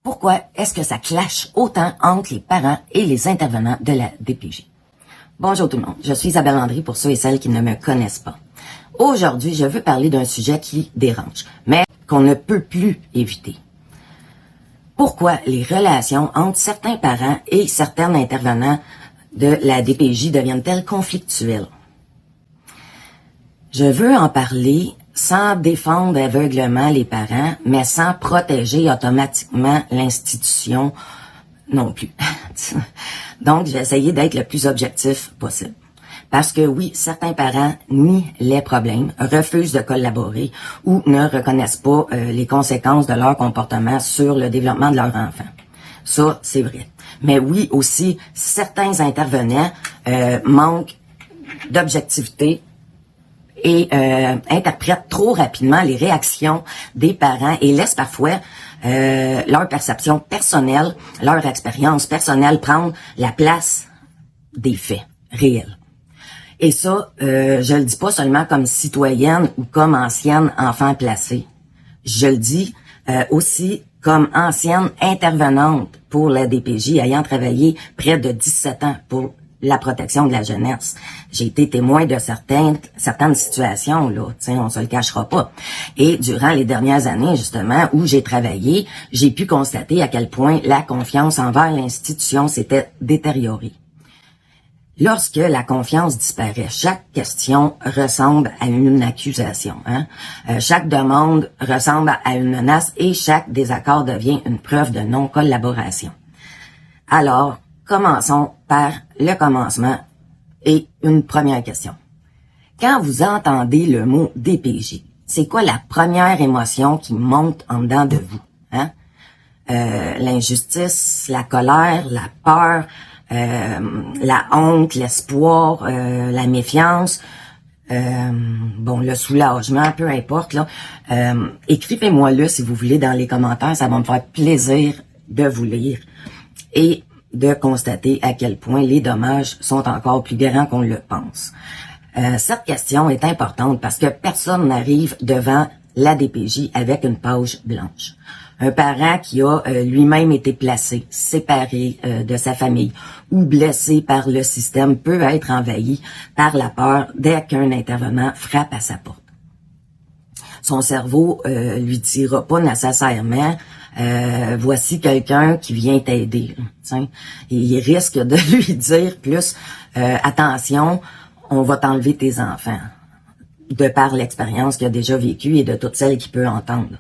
Pourquoi est-ce que ça clash autant entre les parents et les intervenants de la DPJ? Bonjour tout le monde, je suis Isabelle Landry pour ceux et celles qui ne me connaissent pas. Aujourd'hui, je veux parler d'un sujet qui dérange, mais qu'on ne peut plus éviter. Pourquoi les relations entre certains parents et certains intervenants de la DPJ deviennent-elles conflictuelles? Je veux en parler sans défendre aveuglement les parents, mais sans protéger automatiquement l'institution non plus. Donc, je vais essayer d'être le plus objectif possible. Parce que oui, certains parents nient les problèmes, refusent de collaborer ou ne reconnaissent pas les conséquences de leur comportement sur le développement de leur enfant. Ça, c'est vrai. Mais oui, aussi, certains intervenants manquent d'objectivité et interprètent trop rapidement les réactions des parents et laissent parfois leur perception personnelle, leur expérience personnelle prendre la place des faits réels. Et ça, je le dis pas seulement comme citoyenne ou comme ancienne enfant placée. Je le dis aussi comme ancienne intervenante pour la DPJ, ayant travaillé près de 17 ans pour la protection de la jeunesse. J'ai été témoin de certaines situations, là, on se le cachera pas. Et durant les dernières années, justement, où j'ai travaillé, j'ai pu constater à quel point la confiance envers l'institution s'était détériorée. Lorsque la confiance disparaît, chaque question ressemble à une accusation. Chaque demande ressemble à une menace et chaque désaccord devient une preuve de non-collaboration. Alors, commençons par le commencement et une première question. Quand vous entendez le mot DPJ, c'est quoi la première émotion qui monte en dedans de vous? L'injustice, la colère, la peur, la honte, l'espoir, la méfiance, le soulagement, peu importe. Là. Écrivez-moi-le si vous voulez dans les commentaires, ça va me faire plaisir de vous lire et de constater à quel point les dommages sont encore plus grands qu'on le pense. Cette question est importante parce que personne n'arrive devant la DPJ avec une page blanche. Un parent qui a lui-même été placé, séparé de sa famille ou blessé par le système peut être envahi par la peur dès qu'un intervenant frappe à sa porte. Son cerveau lui dira pas nécessairement voici quelqu'un qui vient t'aider. Il risque de lui dire plus attention, on va t'enlever tes enfants, de par l'expérience qu'il a déjà vécue et de toutes celles qu'il peut entendre.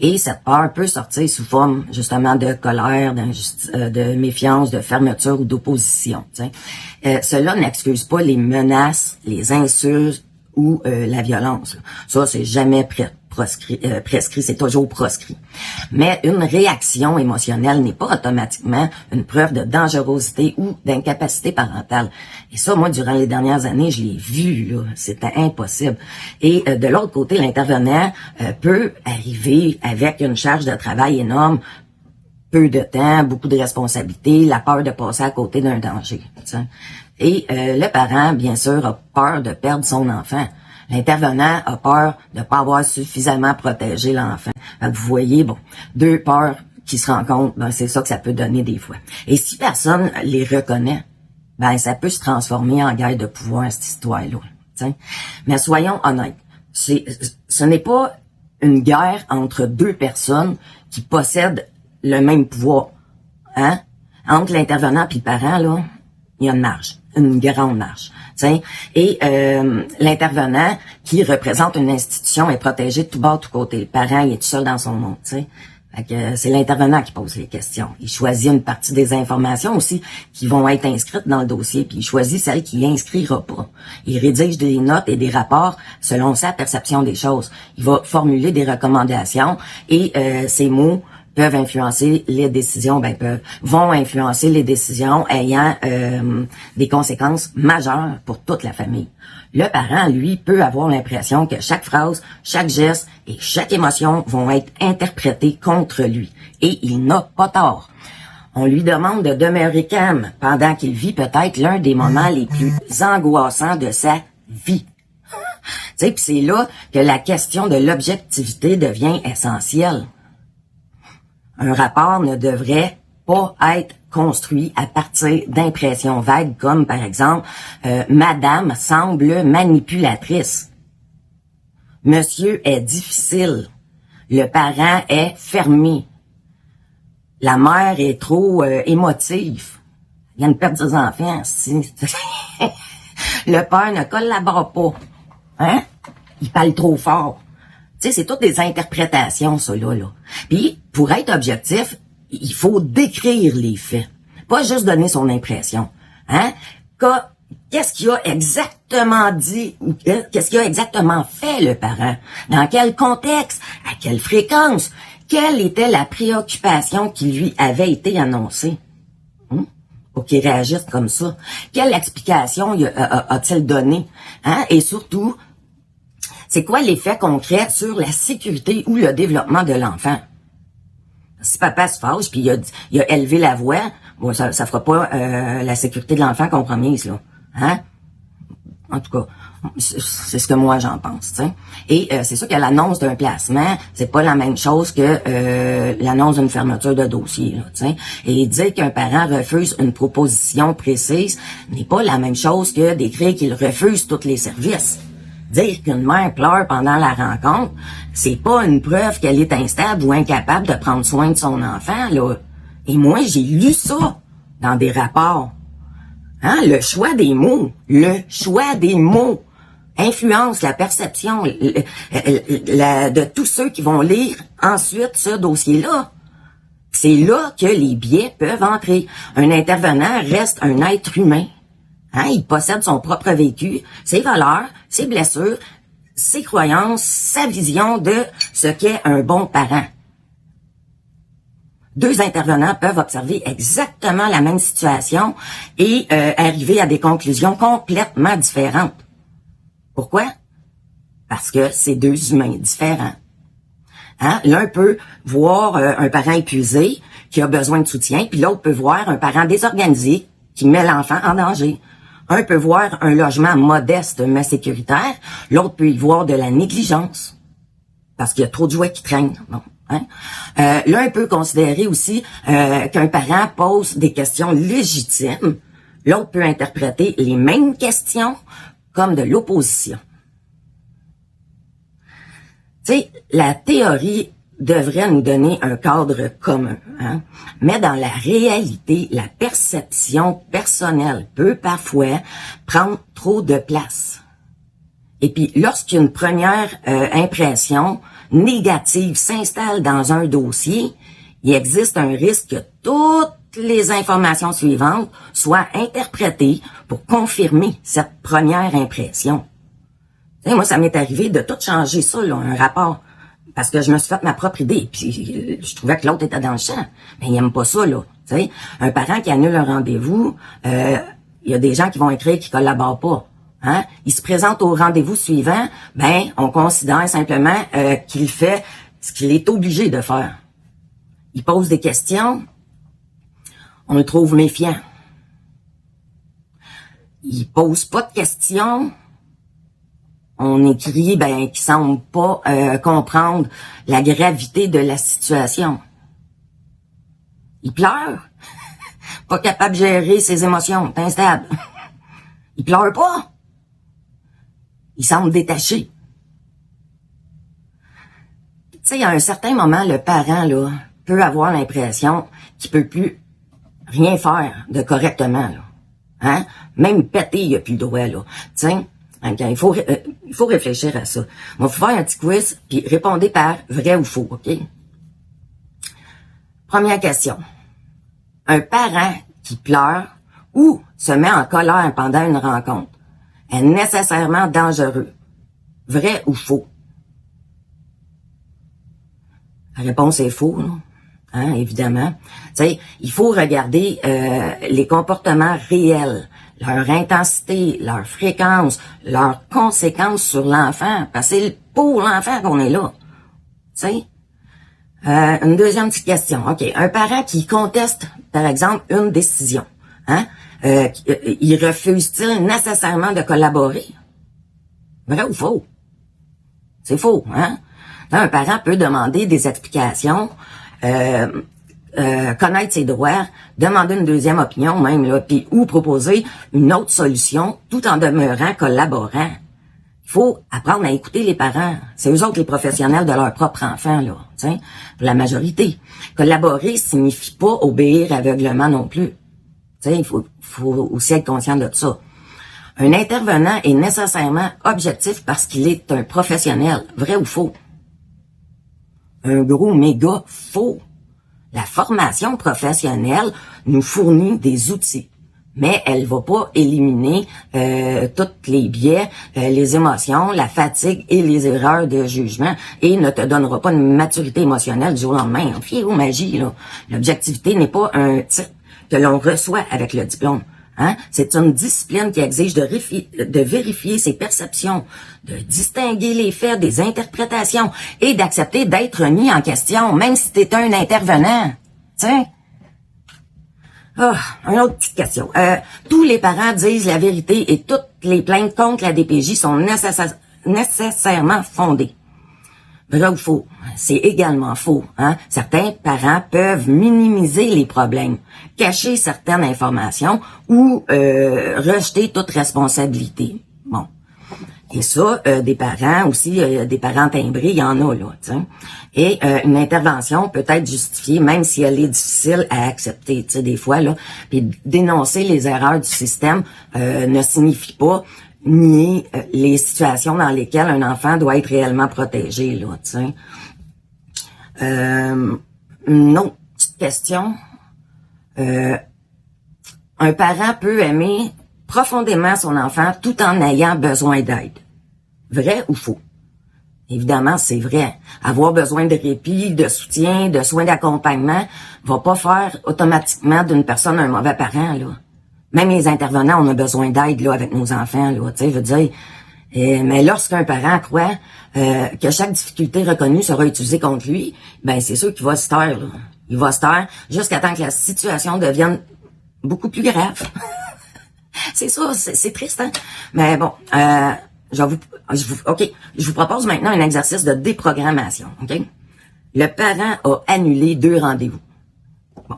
Et cette peur peut sortir sous forme justement de colère, de méfiance, de fermeture ou d'opposition. Cela n'excuse pas les menaces, les insultes ou la violence. Ça, c'est jamais prescrit, c'est toujours proscrit. Mais une réaction émotionnelle n'est pas automatiquement une preuve de dangerosité ou d'incapacité parentale. Et ça, moi, durant les dernières années, je l'ai vu, là, c'était impossible. Et de l'autre côté, l'intervenant peut arriver avec une charge de travail énorme, peu de temps, beaucoup de responsabilités, la peur de passer à côté d'un danger. Et le parent, bien sûr, a peur de perdre son enfant. L'intervenant a peur de ne pas avoir suffisamment protégé l'enfant. Vous voyez, deux peurs qui se rencontrent, c'est ça que ça peut donner des fois. Et si personne les reconnaît, ça peut se transformer en guerre de pouvoir, cette histoire-là. Mais soyons honnêtes, ce n'est pas une guerre entre deux personnes qui possèdent le même pouvoir. Entre l'intervenant et le parent, là, il y a une marge, une grande marge. Et l'intervenant qui représente une institution est protégé de tout bord, de tout côté. Le parent, il est tout seul dans son monde. Fait que c'est l'intervenant qui pose les questions. Il choisit une partie des informations aussi qui vont être inscrites dans le dossier, puis il choisit celles qu'il inscrira pas. Il rédige des notes et des rapports selon sa perception des choses. Il va formuler des recommandations et ces mots peuvent influencer les décisions, vont influencer les décisions ayant des conséquences majeures pour toute la famille. Le parent, lui, peut avoir l'impression que chaque phrase, chaque geste et chaque émotion vont être interprétés contre lui. Et il n'a pas tort. On lui demande de demeurer calme pendant qu'il vit peut-être l'un des moments les plus angoissants de sa vie. Puis c'est là que la question de l'objectivité devient essentielle. Un rapport ne devrait pas être construit à partir d'impressions vagues comme, par exemple, Madame semble manipulatrice. Monsieur est difficile. Le parent est fermé. La mère est trop émotive. Il vient de perdre ses enfants. Le père ne collabore pas. Hein? Il parle trop fort. Tu sais, c'est toutes des interprétations, ça, là. Puis, pour être objectif, il faut décrire les faits. Pas juste donner son impression. Hein? Qu'est-ce qu'il a exactement dit ou qu'est-ce qu'il a exactement fait, le parent? Dans quel contexte? À quelle fréquence? Quelle était la préoccupation qui lui avait été annoncée? Pour qu'il réagisse comme ça. Quelle explication a-t-il donné? Hein? Et surtout, c'est quoi l'effet concret sur la sécurité ou le développement de l'enfant? Si papa se fâche puis il a élevé la voix, bon, ça fera pas la sécurité de l'enfant compromise, là. Hein? En tout cas, c'est ce que moi j'en pense, tu sais. Et c'est sûr que l'annonce d'un placement, c'est pas la même chose que l'annonce d'une fermeture de dossier, là, tu sais. Et dire qu'un parent refuse une proposition précise n'est pas la même chose que d'écrire qu'il refuse tous les services. Dire qu'une mère pleure pendant la rencontre, c'est pas une preuve qu'elle est instable ou incapable de prendre soin de son enfant, là. Et moi, j'ai lu ça dans des rapports. Hein? Le choix des mots influence la perception de tous ceux qui vont lire ensuite ce dossier-là. C'est là que les biais peuvent entrer. Un intervenant reste un être humain. Hein? Il possède son propre vécu, ses valeurs, ses blessures, ses croyances, sa vision de ce qu'est un bon parent. Deux intervenants peuvent observer exactement la même situation et arriver à des conclusions complètement différentes. Pourquoi? Parce que c'est deux humains différents. Hein? L'un peut voir un parent épuisé qui a besoin de soutien, puis l'autre peut voir un parent désorganisé qui met l'enfant en danger. Un peut voir un logement modeste mais sécuritaire, l'autre peut y voir de la négligence parce qu'il y a trop de jouets qui traînent. Bon. Hein? L'un peut considérer aussi qu'un parent pose des questions légitimes. L'autre peut interpréter les mêmes questions comme de l'opposition. Tu sais, la théorie devrait nous donner un cadre commun. Hein? Mais dans la réalité, la perception personnelle peut parfois prendre trop de place. Et puis, lorsqu'une première impression négative s'installe dans un dossier, il existe un risque que toutes les informations suivantes soient interprétées pour confirmer cette première impression. Et moi, ça m'est arrivé de tout changer ça, là, un rapport, parce que je me suis fait ma propre idée, puis je trouvais que l'autre était dans le champ. Mais il aime pas ça, là. T'sais, un parent qui annule un rendez-vous, il y a des gens qui vont écrire qui collaborent pas. Hein? Il se présente au rendez-vous suivant, ben, on considère simplement qu'il fait ce qu'il est obligé de faire. Il pose des questions, on le trouve méfiant. Il pose pas de questions, on écrit ben qu'il semble pas comprendre la gravité de la situation. Il pleure, pas capable de gérer ses émotions, t'es instable. Il pleure pas. Il semble détaché. Tu sais, à un certain moment, le parent là peut avoir l'impression qu'il peut plus rien faire de correctement, là. Hein? Même péter, il a plus le droit, là. Tiens, okay, il faut réfléchir à ça. On va faire un petit quiz, puis répondez par vrai ou faux, OK? Première question. Un parent qui pleure ou se met en colère pendant une rencontre est nécessairement dangereux. Vrai ou faux? La réponse est faux, là. Hein, évidemment. Tu sais, il faut regarder les comportements réels, leur intensité, leur fréquence, leurs conséquences sur l'enfant, parce que c'est pour l'enfant qu'on est là. Tu sais. Une deuxième petite question. OK. Un parent qui conteste, par exemple, une décision, hein? Il refuse-t-il nécessairement de collaborer? Vrai ou faux? C'est faux, hein? Là, un parent peut demander des explications connaître ses droits, demander une deuxième opinion même, là, puis ou proposer une autre solution tout en demeurant collaborant. Il faut apprendre à écouter les parents. C'est eux autres les professionnels de leur propre enfant, là, t'sais, pour la majorité. Collaborer signifie pas obéir aveuglement non plus. T'sais, il faut aussi être conscient de ça. Un intervenant est nécessairement objectif parce qu'il est un professionnel. Vrai ou faux? Un gros méga faux. La formation professionnelle nous fournit des outils, mais elle va pas éliminer tous les biais, les émotions, la fatigue et les erreurs de jugement et ne te donnera pas une maturité émotionnelle du jour au lendemain. Fiez aux magie, là. L'objectivité n'est pas un titre que l'on reçoit avec le diplôme. Hein? C'est une discipline qui exige de vérifier ses perceptions, de distinguer les faits des interprétations et d'accepter d'être mis en question, même si t'es un intervenant. Tiens. Une autre petite question. Tous les parents disent la vérité et toutes les plaintes contre la DPJ sont nécessairement fondées. Vrai ou faux? C'est également faux. Hein? Certains parents peuvent minimiser les problèmes, cacher certaines informations ou rejeter toute responsabilité. Bon. Et ça, des parents aussi, des parents timbrés, il y en a là. T'sais. Et une intervention peut être justifiée, même si elle est difficile à accepter, tu sais, des fois là. Puis dénoncer les erreurs du système ne signifie pas nier les situations dans lesquelles un enfant doit être réellement protégé, là, tu sais. Une autre petite question. Un parent peut aimer profondément son enfant tout en ayant besoin d'aide. Vrai ou faux? Évidemment, c'est vrai. Avoir besoin de répit, de soutien, de soins d'accompagnement va pas faire automatiquement d'une personne un mauvais parent, là. Même les intervenants, on a besoin d'aide là avec nos enfants, là, tu sais, je veux dire. Mais lorsqu'un parent croit que chaque difficulté reconnue sera utilisée contre lui, ben c'est sûr qu'il va se taire, là. Il va se taire jusqu'à temps que la situation devienne beaucoup plus grave. C'est ça, c'est triste, hein? Mais bon, je vous propose maintenant un exercice de déprogrammation, OK? Le parent a annulé 2 rendez-vous. Bon.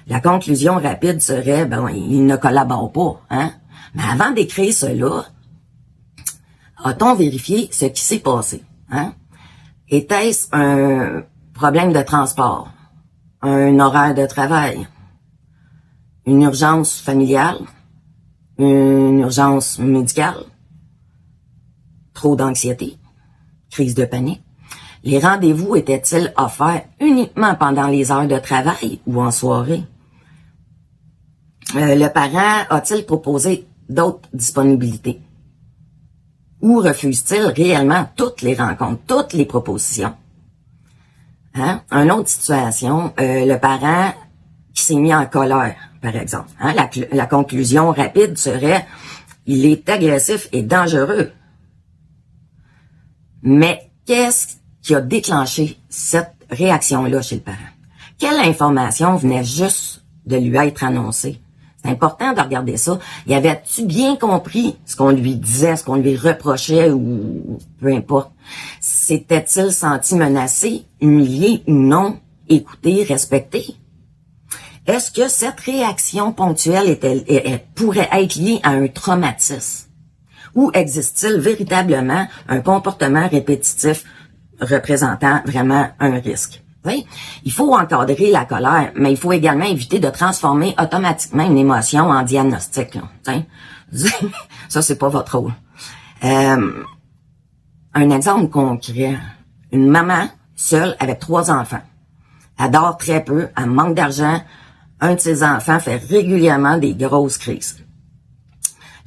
La conclusion rapide serait, il ne collabore pas, hein? Mais avant d'écrire cela, a-t-on vérifié ce qui s'est passé, hein? Était-ce un problème de transport? Un horaire de travail? Une urgence familiale? Une urgence médicale? Trop d'anxiété? Crise de panique? Les rendez-vous étaient-ils offerts uniquement pendant les heures de travail ou en soirée? Le parent a-t-il proposé d'autres disponibilités? Ou refuse-t-il réellement toutes les rencontres, toutes les propositions? Hein? Une autre situation, le parent qui s'est mis en colère, par exemple. Hein? La conclusion rapide serait, il est agressif et dangereux. Mais qu'est-ce qui a déclenché cette réaction-là chez le parent? Quelle information venait juste de lui être annoncée? C'est important de regarder ça. Y avait-tu bien compris ce qu'on lui disait, ce qu'on lui reprochait ou peu importe? S'était-il senti menacé, humilié ou non, écouté, respecté? Est-ce que cette réaction ponctuelle pourrait être liée à un traumatisme? Ou existe-t-il véritablement un comportement répétitif représentant vraiment un risque? Oui, il faut encadrer la colère, mais il faut également éviter de transformer automatiquement une émotion en diagnostic. Là, ça, c'est pas votre rôle. Un exemple concret. Une maman seule avec 3 enfants. Elle dort très peu, elle manque d'argent. Un de ses enfants fait régulièrement des grosses crises.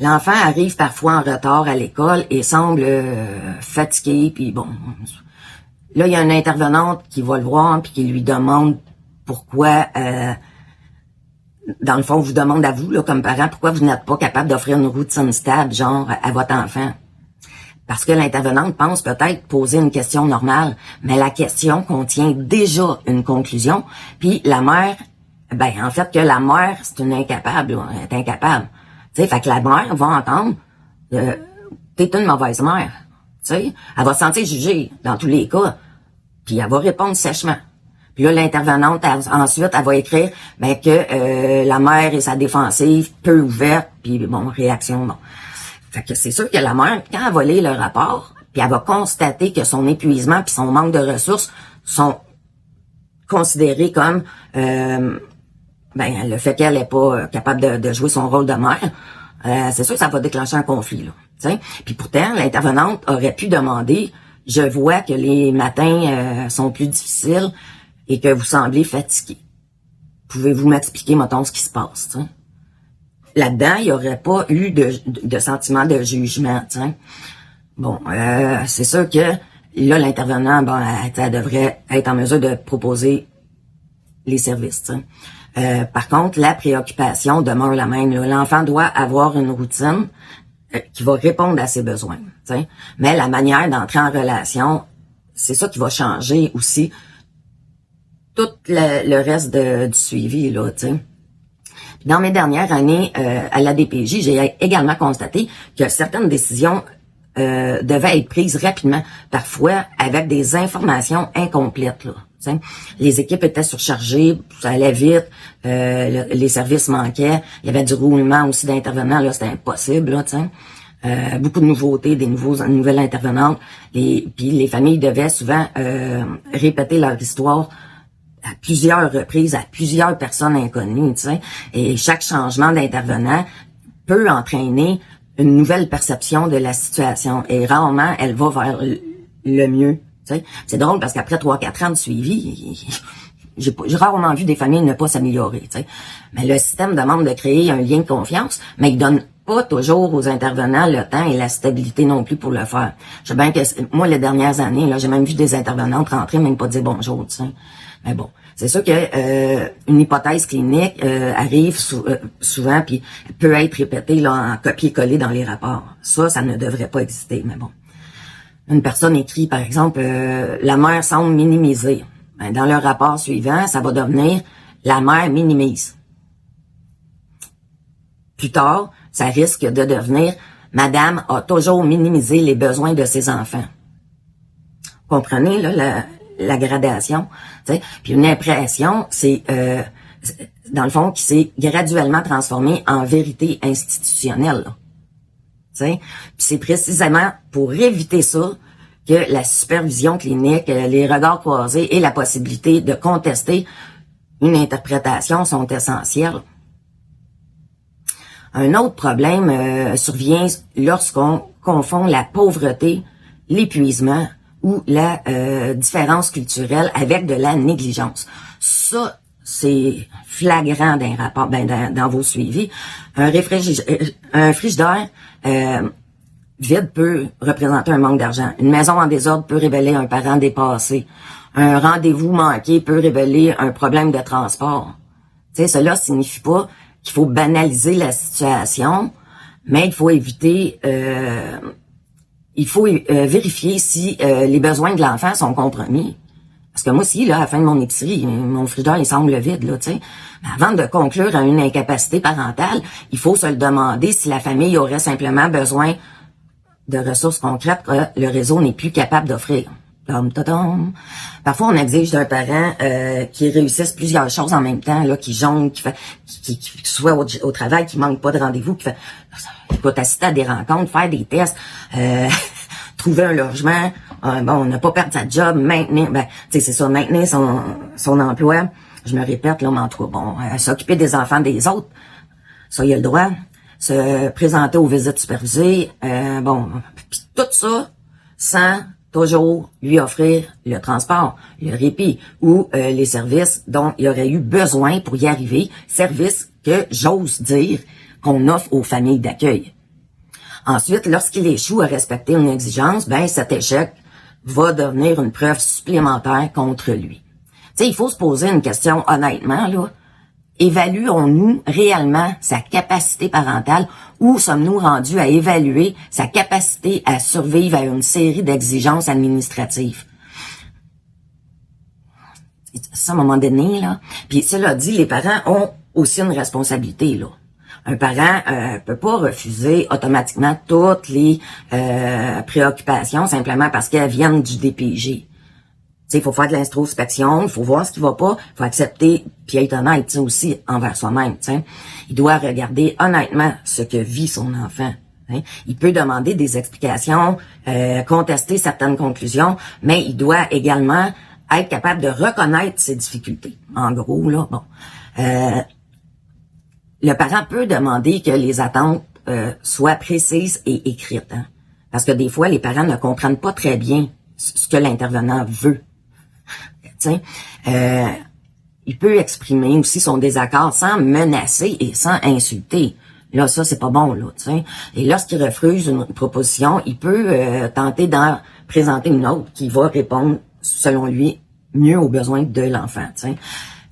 L'enfant arrive parfois en retard à l'école et semble fatigué, puis bon... Là, il y a une intervenante qui va le voir puis qui lui demande pourquoi, dans le fond, vous demande à vous, là, comme parent, pourquoi vous n'êtes pas capable d'offrir une routine stable, genre, à votre enfant. Parce que l'intervenante pense peut-être poser une question normale, mais la question contient déjà une conclusion, puis la mère, en fait, que la mère, c'est une incapable, là, elle est incapable. Tu sais, fait que la mère va entendre, t'es une mauvaise mère. Tu sais, elle va se sentir jugée dans tous les cas, puis elle va répondre sèchement. Puis là, l'intervenante, ensuite, elle va écrire que la mère est sa défensive, peu ouverte, puis bon, réaction, bon. Fait que c'est sûr que la mère, quand elle va lire le rapport, puis elle va constater que son épuisement puis son manque de ressources sont considérés comme le fait qu'elle n'est pas capable de jouer son rôle de mère, c'est sûr que ça va déclencher un conflit, là. T'sais? Puis pourtant, l'intervenante aurait pu demander, je vois que les matins sont plus difficiles et que vous semblez fatigué. Pouvez-vous m'expliquer, mettons, ce qui se passe, t'sais? Là-dedans, il n'y aurait pas eu de sentiment de jugement, t'sais. Bon, c'est sûr que là, l'intervenant, elle devrait être en mesure de proposer les services, t'sais. Par contre, la préoccupation demeure la même. L'enfant doit avoir une routine qui va répondre à ses besoins. T'sais. Mais la manière d'entrer en relation, c'est ça qui va changer aussi tout le reste du suivi, là, t'sais. Dans mes dernières années à la DPJ, j'ai également constaté que certaines décisions devaient être prises rapidement, parfois avec des informations incomplètes, là. T'sais. Les équipes étaient surchargées, ça allait vite, les services manquaient, il y avait du roulement aussi d'intervenants, là, c'était impossible, là, t'sais. Beaucoup de nouveautés, nouvelles intervenantes, puis les familles devaient souvent répéter leur histoire à plusieurs reprises, à plusieurs personnes inconnues, tu sais, et chaque changement d'intervenant peut entraîner une nouvelle perception de la situation, et rarement elle va vers le mieux. C'est drôle parce qu'après 3-4 ans de suivi, j'ai rarement vu des familles ne pas s'améliorer. T'sais. Mais le système demande de créer un lien de confiance, mais il donne pas toujours aux intervenants le temps et la stabilité non plus pour le faire. Je sais bien que moi, les dernières années, là, j'ai même vu des intervenantes rentrer, même pas dire bonjour. T'sais. Mais bon, c'est sûr que une hypothèse clinique arrive souvent puis peut être répétée là, en copier-coller dans les rapports. Ça ne devrait pas exister, mais bon. Une personne écrit, par exemple, la mère semble minimiser. Ben, dans le rapport suivant, ça va devenir la mère minimise. Plus tard, ça risque de devenir madame a toujours minimisé les besoins de ses enfants. Comprenez là la gradation, t'sais? Puis une impression, c'est dans le fond qui s'est graduellement transformée en vérité institutionnelle. Là. Puis c'est précisément pour éviter ça que la supervision clinique, les regards croisés et la possibilité de contester une interprétation sont essentiels. Un autre problème survient lorsqu'on confond la pauvreté, l'épuisement ou la différence culturelle avec de la négligence. Ça, c'est flagrant d'un rapport, dans vos suivis. Un frigidaire vide peut représenter un manque d'argent. Une maison en désordre peut révéler un parent dépassé. Un rendez-vous manqué peut révéler un problème de transport. Tu sais, cela signifie pas qu'il faut banaliser la situation, mais il faut éviter, vérifier si les besoins de l'enfant sont compromis. Parce que moi aussi, là, à la fin de mon épicerie, mon frigidaire, il semble vide, là, tu sais. Mais avant de conclure à une incapacité parentale, il faut se le demander si la famille aurait simplement besoin de ressources concrètes que le réseau n'est plus capable d'offrir. Parfois, on exige d'un parent qui réussisse plusieurs choses en même temps, là, qui jongle, qui soit au travail, qui manque pas de rendez-vous, qui peut assister à des rencontres, faire des tests, trouver un logement, on n'a pas perdu sa job, maintenir, c'est ça, maintenir son emploi. Je me répète, là, mais en tout cas, s'occuper des enfants des autres, ça, il a le droit. Se présenter aux visites supervisées, puis tout ça sans toujours lui offrir le transport, le répit ou les services dont il aurait eu besoin pour y arriver, services que j'ose dire qu'on offre aux familles d'accueil. Ensuite, lorsqu'il échoue à respecter une exigence, cet échec va devenir une preuve supplémentaire contre lui. Tu sais, il faut se poser une question honnêtement, là. Évaluons-nous réellement sa capacité parentale ou sommes-nous rendus à évaluer sa capacité à survivre à une série d'exigences administratives? Ça, à un moment donné, là. Puis cela dit, les parents ont aussi une responsabilité, là. Un parent peut pas refuser automatiquement toutes les préoccupations simplement parce qu'elles viennent du DPJ. Il faut faire de l'introspection, il faut voir ce qui va pas, il faut accepter puis être honnête aussi envers soi-même. T'sais. Il doit regarder honnêtement ce que vit son enfant. Hein. Il peut demander des explications, contester certaines conclusions, mais il doit également être capable de reconnaître ses difficultés. En gros, là, bon. Le parent peut demander que les attentes soient précises et écrites. Hein. Parce que des fois, les parents ne comprennent pas très bien ce que l'intervenant veut. Il peut exprimer aussi son désaccord sans menacer et sans insulter. Là, ça, c'est pas bon, là, t'sais. Et lorsqu'il refuse une proposition, il peut tenter d'en présenter une autre qui va répondre, selon lui, mieux aux besoins de l'enfant, t'sais.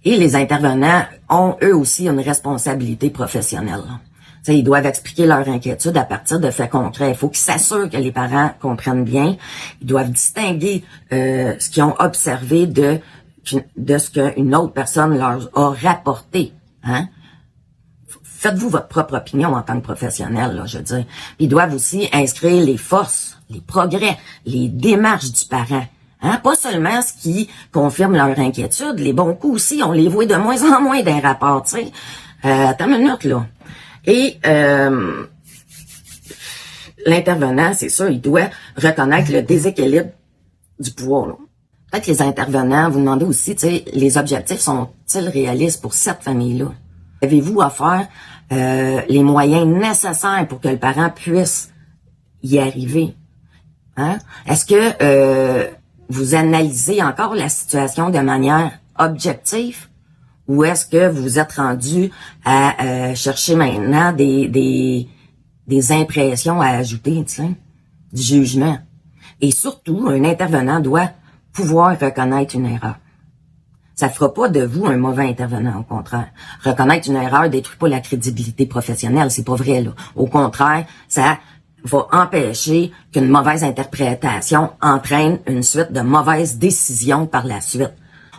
Et les intervenants ont, eux aussi, une responsabilité professionnelle. T'sais, ils doivent expliquer leur inquiétude à partir de faits concrets. Il faut qu'ils s'assurent que les parents comprennent bien. Ils doivent distinguer ce qu'ils ont observé de ce qu'une autre personne leur a rapporté. Hein? Faites-vous votre propre opinion en tant que professionnel, là, je veux dire. Ils doivent aussi inscrire les forces, les progrès, les démarches du parent. Hein? Pas seulement ce qui confirme leur inquiétude, les bons coups aussi, on les voit de moins en moins dans les rapports, tu sais. Attends une minute, là. Et l'intervenant, c'est sûr, il doit reconnaître le déséquilibre du pouvoir, là. Peut-être les intervenants, vous demandez aussi, tu sais, les objectifs sont-ils réalistes pour cette famille-là? Avez-vous offert les moyens nécessaires pour que le parent puisse y arriver? Hein? Est-ce que vous analysez encore la situation de manière objective? Ou est-ce que vous vous êtes rendu à chercher maintenant des impressions à ajouter, tu sais, du jugement? Et surtout, un intervenant doit pouvoir reconnaître une erreur. Ça ne fera pas de vous un mauvais intervenant, au contraire. Reconnaître une erreur détruit pas la crédibilité professionnelle, c'est pas vrai, là. Au contraire, ça va empêcher qu'une mauvaise interprétation entraîne une suite de mauvaises décisions par la suite.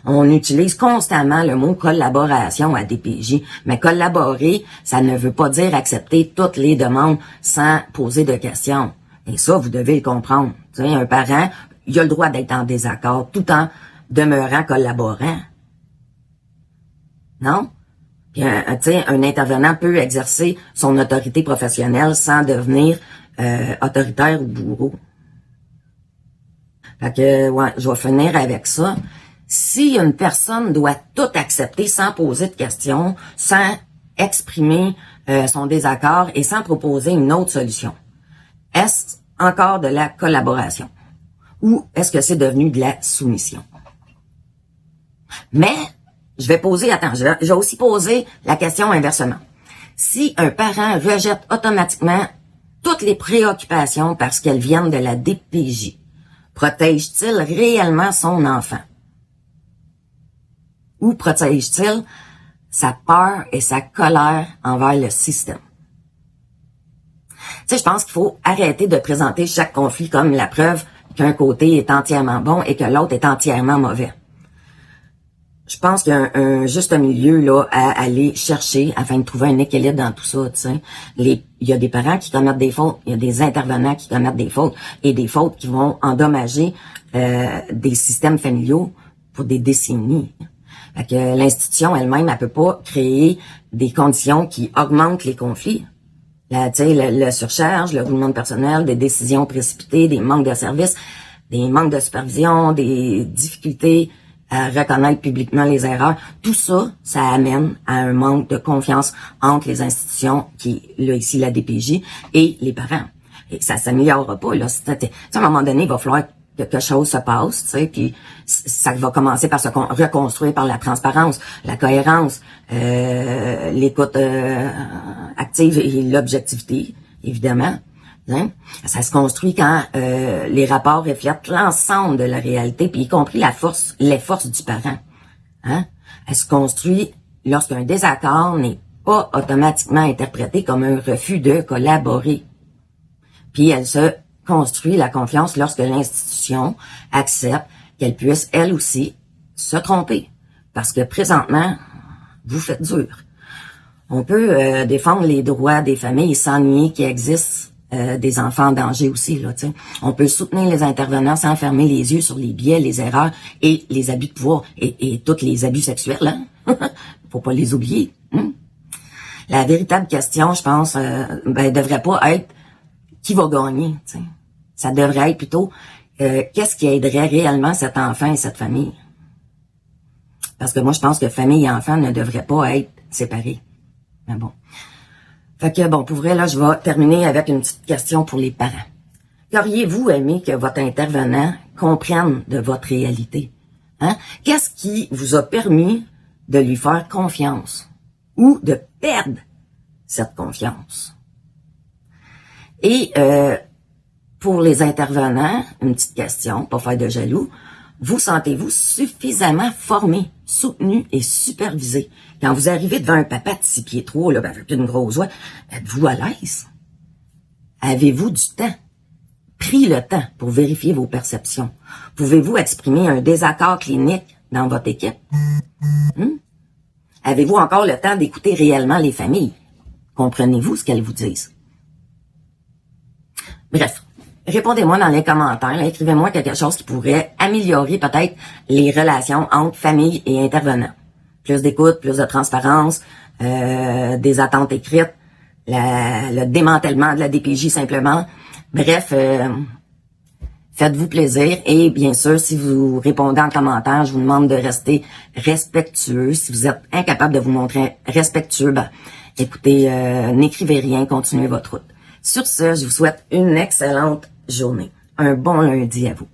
On utilise constamment le mot collaboration à DPJ, mais collaborer, ça ne veut pas dire accepter toutes les demandes sans poser de questions. Et ça, vous devez le comprendre. Tu sais, un parent, il a le droit d'être en désaccord tout en demeurant collaborant. Non? Puis un intervenant peut exercer son autorité professionnelle sans devenir autoritaire ou bourreau. Fait que, ouais, je vais finir avec ça. Si une personne doit tout accepter sans poser de questions, sans exprimer son désaccord et sans proposer une autre solution, est-ce encore de la collaboration? Ou est-ce que c'est devenu de la soumission? Mais, je vais aussi poser la question inversement. Si un parent rejette automatiquement toutes les préoccupations parce qu'elles viennent de la DPJ, protège-t-il réellement son enfant? Ou protège-t-il sa peur et sa colère envers le système? Tu sais, je pense qu'il faut arrêter de présenter chaque conflit comme la preuve qu'un côté est entièrement bon et que l'autre est entièrement mauvais. Je pense qu'il y a un juste milieu là à aller chercher afin de trouver un équilibre dans tout ça. Tu sais, il y a des parents qui commettent des fautes, il y a des intervenants qui commettent des fautes et des fautes qui vont endommager des systèmes familiaux pour des décennies. Fait que l'institution elle-même, elle peut pas créer des conditions qui augmentent les conflits. Là, tu sais, le surcharge, le roulement de personnel, des décisions précipitées, des manques de services, des manques de supervision, des difficultés à reconnaître publiquement les erreurs. Tout ça, ça amène à un manque de confiance entre les institutions, qui là ici la DPJ, et les parents. Et ça s'améliorera pas, là. À un moment donné, il va falloir que quelque chose se passe, tu sais, puis ça va commencer par se reconstruire par la transparence, la cohérence, l'écoute active et l'objectivité, évidemment. Hein? Ça se construit quand les rapports reflètent l'ensemble de la réalité, puis y compris les forces du parent. Hein? Elle se construit lorsqu'un désaccord n'est pas automatiquement interprété comme un refus de collaborer. Puis elle se construit la confiance lorsque l'institution accepte qu'elle puisse, elle aussi, se tromper. Parce que présentement, vous faites dur. On peut défendre les droits des familles sans nier qu'il existe des enfants en danger aussi, là, tu sais. On peut soutenir les intervenants sans fermer les yeux sur les biais, les erreurs et les abus de pouvoir et tous les abus sexuels, hein. Faut pas les oublier. Hein? La véritable question, je pense, devrait pas être qui va gagner, tu sais. Ça devrait être plutôt qu'est-ce qui aiderait réellement cet enfant et cette famille. Parce que moi, je pense que famille et enfant ne devraient pas être séparés. Mais bon. Fait que bon, pour vrai, là, je vais terminer avec une petite question pour les parents. Qu'auriez-vous aimé que votre intervenant comprenne de votre réalité? Hein? Qu'est-ce qui vous a permis de lui faire confiance ou de perdre cette confiance? Et pour les intervenants, une petite question, pas faire de jaloux, vous sentez-vous suffisamment formé, soutenu et supervisé? Quand vous arrivez devant un papa de 6 pieds 3, là, avec une grosse voix, êtes-vous à l'aise? Avez-vous du temps? Pris le temps pour vérifier vos perceptions? Pouvez-vous exprimer un désaccord clinique dans votre équipe? Avez-vous encore le temps d'écouter réellement les familles? Comprenez-vous ce qu'elles vous disent? Bref, répondez-moi dans les commentaires, écrivez-moi quelque chose qui pourrait améliorer peut-être les relations entre famille et intervenants. Plus d'écoute, plus de transparence, des attentes écrites, le démantèlement de la DPJ simplement. Bref, faites-vous plaisir et bien sûr, si vous répondez en commentaire, je vous demande de rester respectueux. Si vous êtes incapable de vous montrer respectueux, écoutez, n'écrivez rien, continuez votre route. Sur ce, je vous souhaite une excellente journée. Un bon lundi à vous.